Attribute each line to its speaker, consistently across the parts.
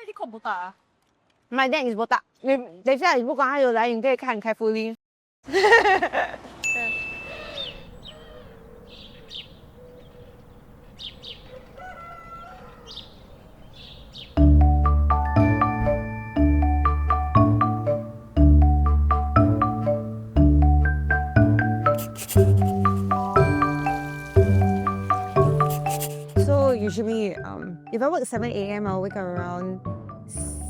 Speaker 1: Why is it called Botak?
Speaker 2: My dad is Botak. 等一下如果他有来，你可以看 carefully. So usually, if I work 7 a.m, I'll wake up around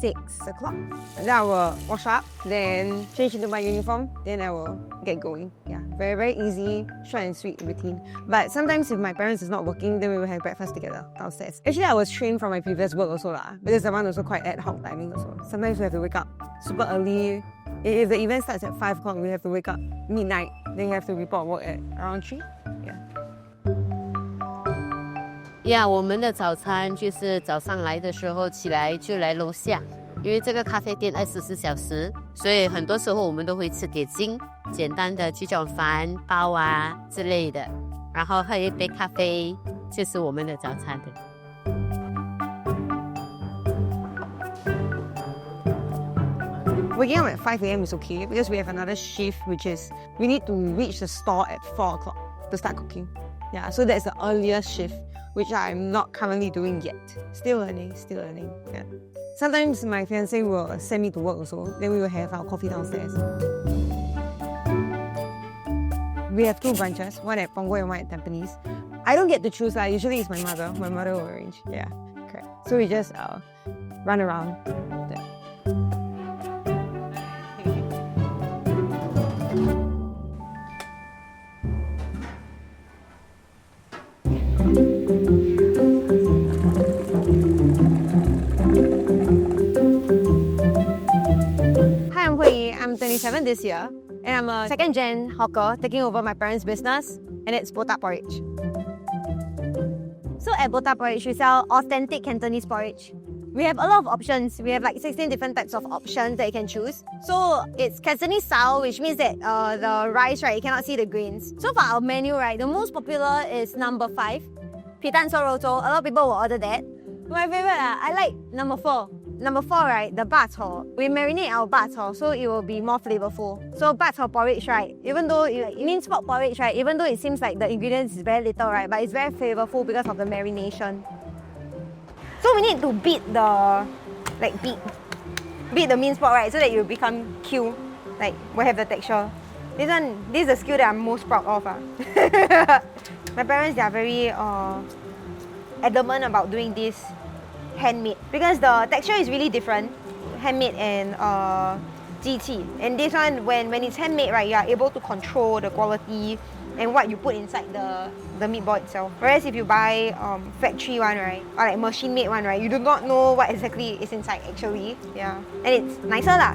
Speaker 2: 6 o'clock. Then I will wash up, then change into my uniform, then I will get going. Yeah, very, very easy, short and sweet routine. But sometimes if my parents is not working, then we will have breakfast together downstairs. Actually, I was trained from my previous work also lah, because that one also quite ad hoc timing also. Sometimes we have to wake up super early. If the event starts at 5 o'clock, we have to wake up midnight. Then we have to report work at around 3.
Speaker 3: Yeah, 我们的早餐就是早上来的时候起来就来楼下，因为这个咖啡店24小时，所以很多时候我们都会吃点心，简单的几种饭包啊之类的，然后喝一杯咖啡，就是我们的早餐的。
Speaker 2: Waking up at 5 a.m. is okay because we have another shift, which is we need to reach the store at 4 o'clock to start cooking. Yeah, so that's the earliest shift, which I'm not currently doing yet. Still learning. Yeah. Sometimes my fiancé will send me to work also. Then we will have our coffee downstairs. We have 2 branches, one at Punggol and one at Tampines. I don't get to choose. Usually it's my mother. My mother will arrange. Yeah, correct. So we just run around there. Hi, I'm Hwee Yi. I'm 27 this year, and I'm a second-gen hawker taking over my parents' business, and it's Botak Porridge. So at Botak Porridge, we sell authentic Cantonese porridge. We have a lot of options. We have like 16 different types of options that you can choose. So it's Cantonese style, which means that the rice, right, you cannot see the grains. So for our menu, right, the most popular is number 5, Pitan So Rojo. A lot of people will order that. My favorite, I like number 4. Number 4, right, the bustle. We marinate our bustle so it will be more flavorful. So bustle porridge, right, even though it means pork porridge, right, even though it seems like the ingredients is very little, right, but it's very flavorful because of the marination. So we need to beat the minced pork, right, so that it will become Q, like will have the texture. This is the skill that I'm most proud of. My parents, they are very adamant about doing this handmade because the texture is really different, handmade and 机器. And this one, when it's handmade, right, you are able to control the quality and what you put inside the meatball itself. Whereas if you buy factory one, right, or like machine made one, right, you do not know what exactly is inside actually. Yeah, and it's nicer lah.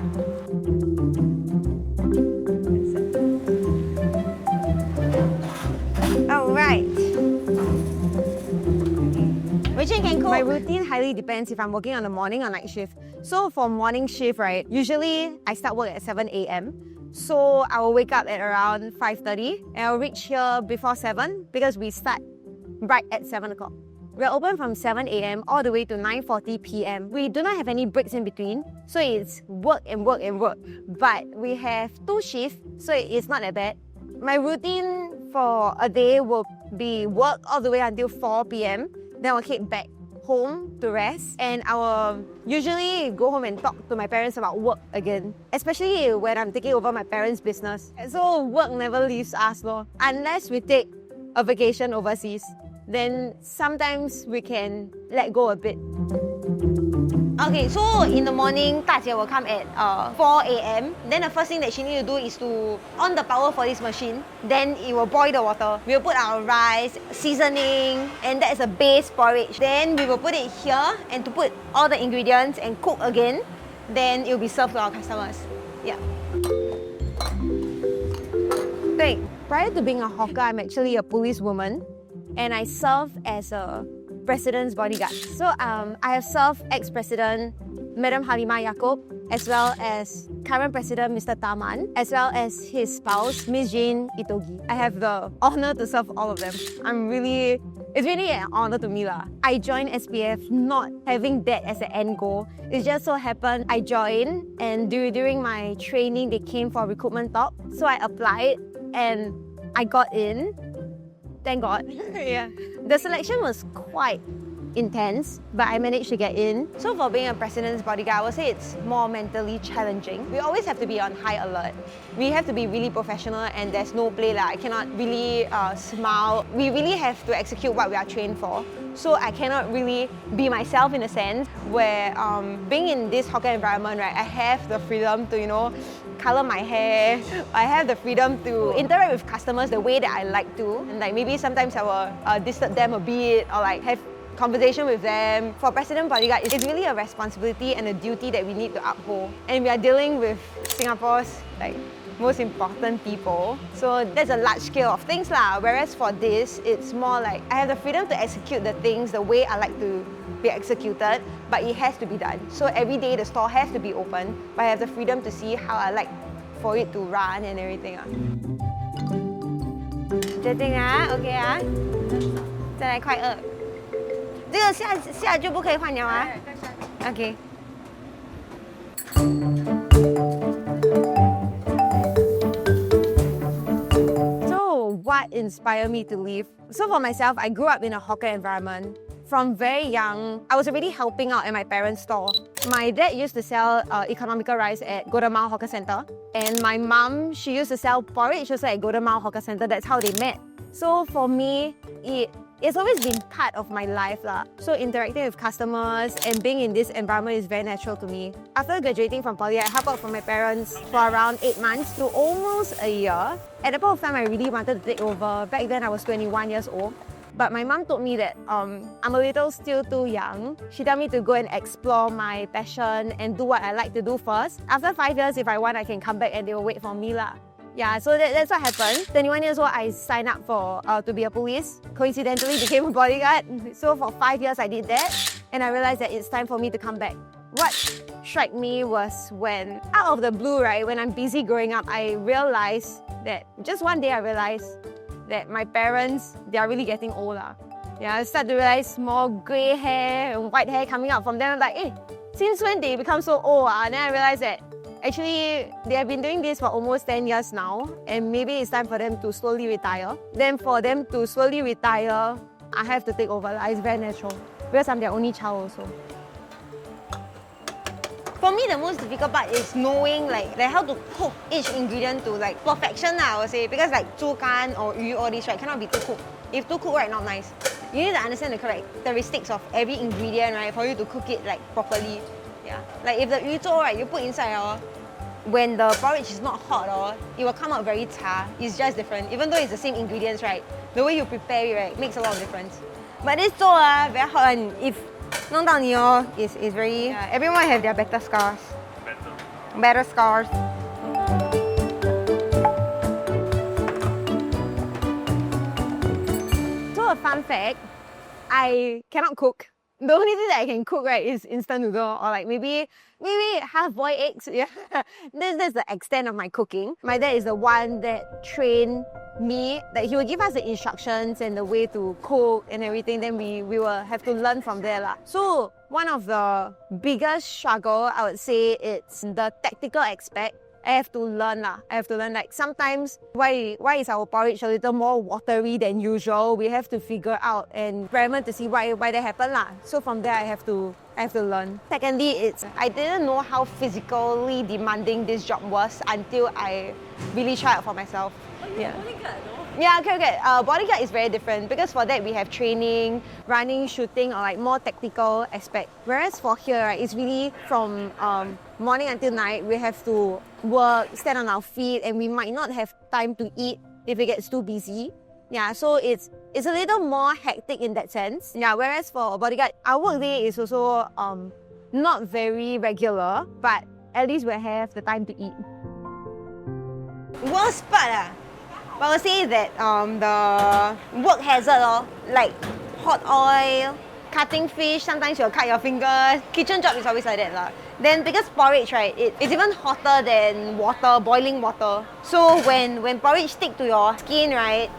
Speaker 2: Alright. Which one can cook? My routine highly depends if I'm working on the morning or night shift. So for morning shift, right, usually I start work at 7 a.m. So I will wake up at around 5:30 and I'll reach here before 7 because we start right at 7 o'clock. We're open from 7 a.m. all the way to 9:40 p.m. We do not have any breaks in between, so it's work and work and work. But we have 2 shifts, so it's not that bad. My routine for a day will be work all the way until 4 p.m. Then I'll head back home to rest, and I will usually go home and talk to my parents about work again, especially when I'm taking over my parents' business. So work never leaves us, unless we take a vacation overseas. Then sometimes we can let go a bit. Okay, so in the morning, 大姐 will come at 4 a.m. Then the first thing that she needs to do is to on the power for this machine. Then it will boil the water. We will put our rice, seasoning, and that's a base porridge. Then we will put it here and to put all the ingredients and cook again. Then it will be served to our customers. Yeah. Prior to being a hawker, I'm actually a policewoman, and I serve as a president's bodyguard. So I have served ex-president Madam Halimah Yaakob, as well as current president Mr. Taman, as well as his spouse Ms. Jane Itogi. I have the honor to serve all of them. I'm really It's really an honor to me lah. I joined SPF not having that as an end goal. It just so happened I joined, and during my training they came for recruitment talk. So I applied and I got in. Thank God. Yeah. The selection was quite intense, but I managed to get in. So for being a president's bodyguard, I would say it's more mentally challenging. We always have to be on high alert. We have to be really professional and there's no play lah. I cannot really smile. We really have to execute what we are trained for. So I cannot really be myself in a sense where being in this hawker environment, right, I have the freedom to, color my hair. I have the freedom to interact with customers the way that I like to. And like maybe sometimes I will disturb them a bit or like have conversation with them. For President Bodyguard, it's really a responsibility and a duty that we need to uphold. And we are dealing with Singapore's most important people. So there's a large scale of things lah. Whereas for this, it's more like I have the freedom to execute the things the way I like to be executed, but it has to be done. So every day the store has to be open, but I have the freedom to see how I like for it to run and everything. Okay 再来快2。这个下就不可以换了啊。OK。So what inspired me to leave? So for myself, I grew up in a hawker environment. From very young, I was already helping out at my parents' store. My dad used to sell economical rice at Golden Mile Hawker Centre. And my mum, she used to sell porridge also at Golden Mile Hawker Centre. That's how they met. So for me, it's always been part of my life lah. So interacting with customers and being in this environment is very natural to me. After graduating from poly, I helped out for my parents for around 8 months to almost a year. At the point of time, I really wanted to take over. Back then, I was 21 years old. But my mum told me that I'm a little still too young. She told me to go and explore my passion and do what I like to do first. After 5 years, if I want, I can come back and they will wait for me lah. Yeah, so that's what happened. 21 years old, I signed up for to be a police. Coincidentally, became a bodyguard. So for 5 years, I did that. And I realized that it's time for me to come back. What struck me was when, out of the blue, right, when I'm busy growing up, I realized that just one day I realized that my parents, they are really getting old. Yeah, I started to realize more grey hair and white hair coming out from them. I'm like, hey, since when they become so old? And then I realized that actually they have been doing this for almost 10 years now, and maybe it's time for them to slowly retire. Then for them to slowly retire, I have to take over. It's very natural because I'm their only child also. For me, the most difficult part is knowing like how to cook each ingredient to perfection I would say, because like 猪肝 or 鱼 all this, right, cannot be too cooked. If too cooked, right, not nice. You need to understand the characteristics of every ingredient, right, for you to cook it properly. Yeah. Like if the 鱼粥, right, you put inside, when the porridge is not hot, it will come out very cha. It's just different. Even though it's the same ingredients, right, the way you prepare it, right, makes a lot of difference. But this 粥 very hot, and if 弄到你is very... everyone have their better scars. Better scars. So a fun fact, I cannot cook. The only thing that I can cook, right, is instant noodle or like maybe half-boiled eggs. Yeah, that's the extent of my cooking. My dad is the one that trained me. That he will give us the instructions and the way to cook and everything. Then we will have to learn from there lah. So one of the biggest struggle, I would say, it's the tactical aspect. I have to learn lah. I have to learn like sometimes why is our porridge a little more watery than usual. We have to figure out and experiment to see why that happened lah. So from there I have to learn. Secondly, I didn't know how physically demanding this job was until I really tried it for myself. Yeah. Bodyguard, no? Yeah, okay. Bodyguard is very different because for that we have training, running, shooting, or like more tactical aspect. Whereas for here, right, it's really from morning until night. We have to work, stand on our feet, and we might not have time to eat if it gets too busy. Yeah, so it's a little more hectic in that sense. Yeah, whereas for Bodyguard, our work day is also not very regular, but at least we have the time to eat. Worst part, but I would say that the work hazard, like hot oil, cutting fish, sometimes you'll cut your fingers. Kitchen job is always like that. Then because porridge, right, it's even hotter than water, boiling water. So when porridge stick to your skin, right,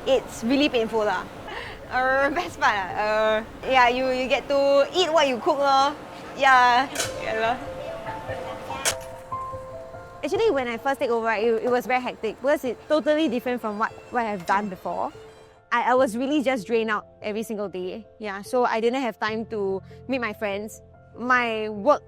Speaker 2: it's really painful. Best part yeah, you get to eat what you cook lor. Yeah. Actually, when I first take over, it was very hectic because it's totally different from what I've done before. I was really just drained out every single day. Yeah, so I didn't have time to meet my friends. My work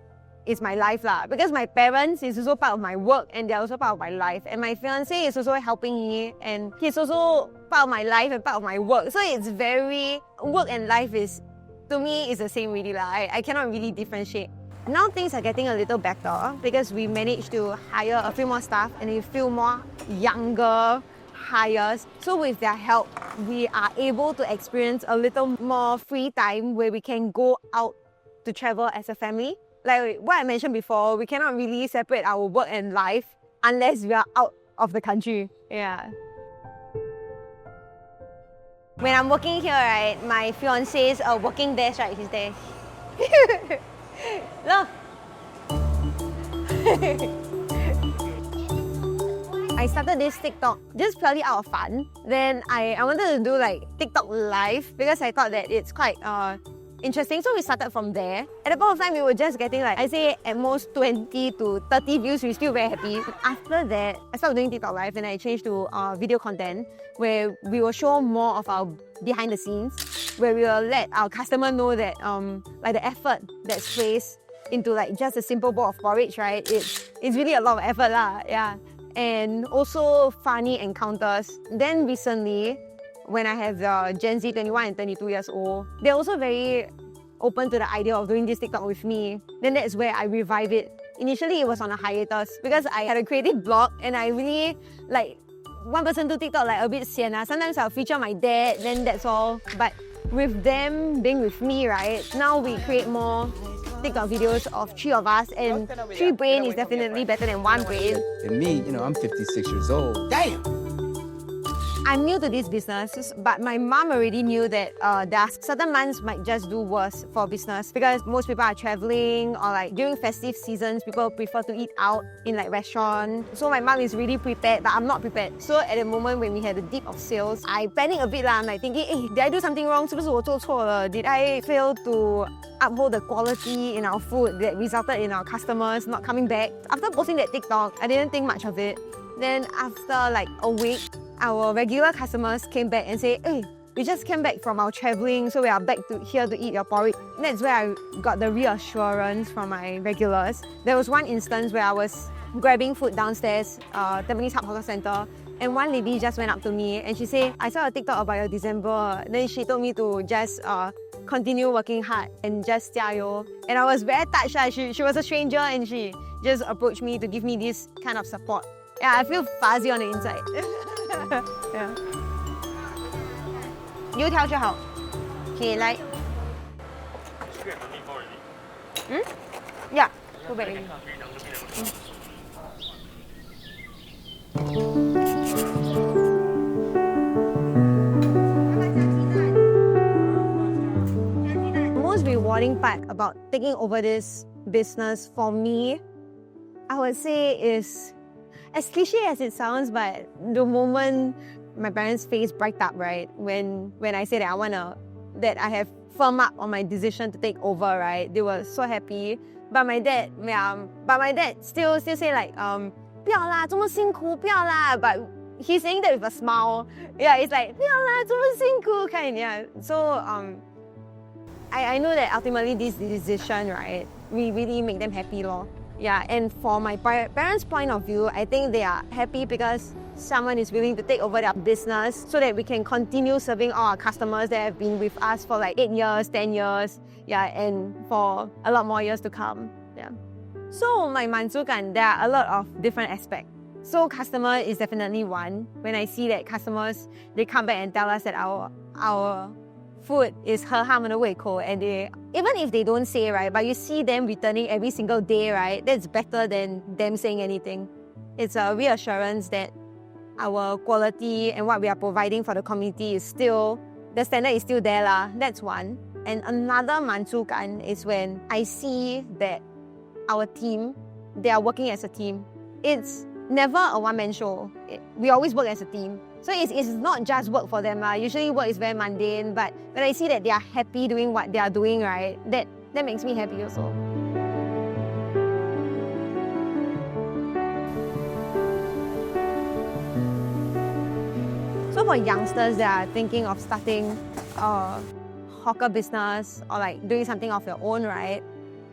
Speaker 2: is my life lah, because my parents is also part of my work and they're also part of my life. And my fiancé is also helping me and he's also part of my life and part of my work. So it's very, work and life is, to me, is the same really lah. I cannot really differentiate. Now things are getting a little better because we managed to hire a few more staff and a few more younger hires. So with their help, we are able to experience a little more free time where we can go out to travel as a family. Like what I mentioned before, we cannot really separate our work and life unless we are out of the country. Yeah. When I'm working here, right, my fiance's working desk, right, he's there. Look. I started this TikTok just purely out of fun. Then I wanted to do like TikTok live because I thought that it's quite interesting. So we started from there. At the point of time, we were just getting like, I say at most 20 to 30 views. We're still very happy. After that, I started doing TikTok live and I changed to video content where we will show more of our behind the scenes, where we will let our customer know that like the effort that's placed into like just a simple bowl of porridge, right? It's really a lot of effort lah, yeah. And also funny encounters. Then recently, when I have the Gen Z 21 and 22 years old, they're also very open to the idea of doing this TikTok with me. Then that's where I revive it. Initially, it was on a hiatus because I had a creative blog and I really like one person do TikTok like a bit sian. Sometimes I'll feature my dad, then that's all. But with them being with me, right, now we create more TikTok videos of 3 of us, and 3 brain is definitely better than 1 brain.
Speaker 1: And me, you know, I'm 56 years old. Damn!
Speaker 2: I'm new to this business, but my mom already knew that there are certain months might just do worse for business because most people are traveling or like during festive seasons, people prefer to eat out in like restaurants. So my mom is really prepared, but I'm not prepared. So at the moment when we had a dip of sales, I panicked a bit lah. I'm like thinking, hey, did I do something wrong? 是不是我做错了? Did I fail to uphold the quality in our food that resulted in our customers not coming back? After posting that TikTok, I didn't think much of it. Then after like a week, our regular customers came back and say, hey, we just came back from our traveling, so we are back to here to eat your porridge. And that's where I got the reassurance from my regulars. There was one instance where I was grabbing food downstairs, Tampines Hub Hawker Centre, and one lady just went up to me and she said, I saw a TikTok about your December. Then she told me to just continue working hard and just 加油. And I was very touched. She was a stranger and she just approached me to give me this kind of support. Yeah, I feel fuzzy on the inside. Yeah. 油条就好。Okay, like. Yeah, go back. Most rewarding part about taking over this business for me, I would say is, as cliche as it sounds, but the moment my parents' face bright up, right? When I said that I have firm up on my decision to take over, right? They were so happy. But my dad, still say like, 不要啦，这么辛苦，不要啦. But he's saying that with a smile. Yeah, it's like, 不要啦，这么辛苦 kind. Yeah. So I know that ultimately this decision, right, we really make them happy lor. Yeah, and for my parents' point of view, I think they are happy because someone is willing to take over their business so that we can continue serving all our customers that have been with us for like 8 years, 10 years, yeah, and for a lot more years to come. Yeah. So my mansukan, there are a lot of different aspects. So customer is definitely one. When I see that customers, they come back and tell us that our food is 合他们的胃口, and they, even if they don't say, right, but you see them returning every single day, right, that's better than them saying anything. It's a reassurance that our quality and what we are providing for the community is still, the standard is still there lah. That's one. And another mansukan is when I see that our team, they are working as a team. It's never a one-man show. We always work as a team. So it's not just work for them. Usually work is very mundane, but when I see that they are happy doing what they are doing, right, that makes me happy also. So for youngsters that are thinking of starting a hawker business or like doing something of your own, right,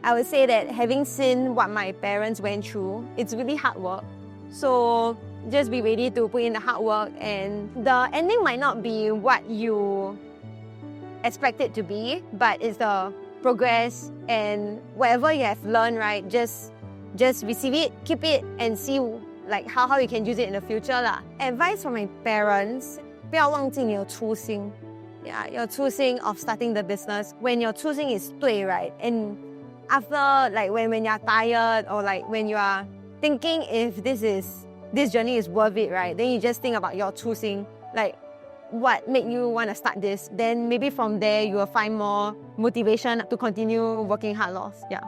Speaker 2: I would say that having seen what my parents went through, it's really hard work. So just be ready to put in the hard work, and the ending might not be what you expect it to be, but it's the progress and whatever you have learned, right, just receive it, keep it, and see like how you can use it in the future lah. Advice from my parents, 不要忘记你有初心. Yeah, your 初心 of starting the business. When your 初心 is 对, right, and after like when you're tired or like when you are thinking if this journey is worth it, right, then you just think about your 初心, like what made you want to start this. Then maybe from there you will find more motivation to continue working hard. Yeah.